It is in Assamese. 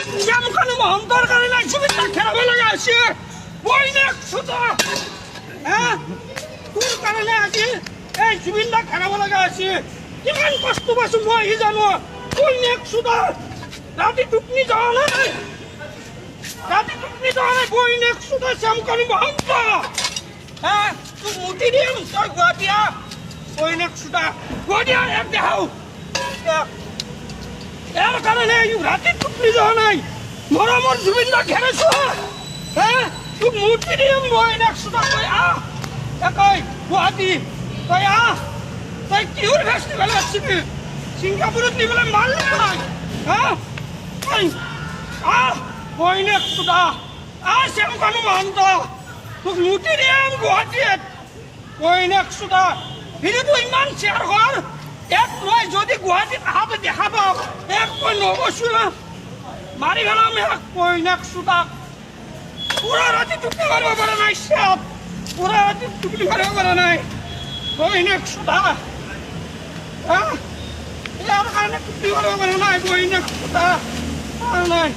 শ্যামকানু মহন্তৰ কাৰণে জুবিনদাক খেলাব লগা হৈছে বৈনেক চোতা হ্যাঁ তোৰ কাৰণে আজি এই জুবিনদাক খেলাব লগা হৈছে কিমান কষ্ট পাইছো মই সি জানো বৈনেক চোতা ৰাতি টোপনি যোৱা নাই বৈনেক চোতা শ্যামকানু মহন্ত হ্যাঁ তোক মুঠি দিম তই গুৱাহাটীয়া বৈনেক চোতা গুৱাহাটীয়া এক দেখাও ইয়াৰ কাৰণে ৰাতি টোপনি যোৱা নাই মৰমৰ জুবিনদাক ঘেৰাইছো হ্যাঁ তোক মুঠি দিম বৈনেক চোতা তই আহ একৈ গুৱাহাটী তই আহ তই কিহৰ ফেষ্টিভেল আছিলি ছিংগাপুৰত নিবলৈ মাল নাই হ্যাঁ আহ বৈনেক চোতা আহ শ্যামকানু মহন্ত তোক মুঠি দিম গুৱাহাটীত বৈনেক চোতা ভিডিঅ'টো ইমান শ্বেয়াৰ কৰ এক মই যদি গুৱাহাটীত আহাতে দেখা পাওঁ এক মই নবছো মাৰি পেলাম এক বৈনেক চোতাক পুৰা ৰাতি টোপনি মাৰিব পৰা নাই শ্বেত পুৰা ৰাতি টোপনি মাৰিব পৰা নাই বৈনেক চোতা ইয়াৰ কাৰণে টোপনি মাৰিব পৰা নাই বৈনেক চোতা নাই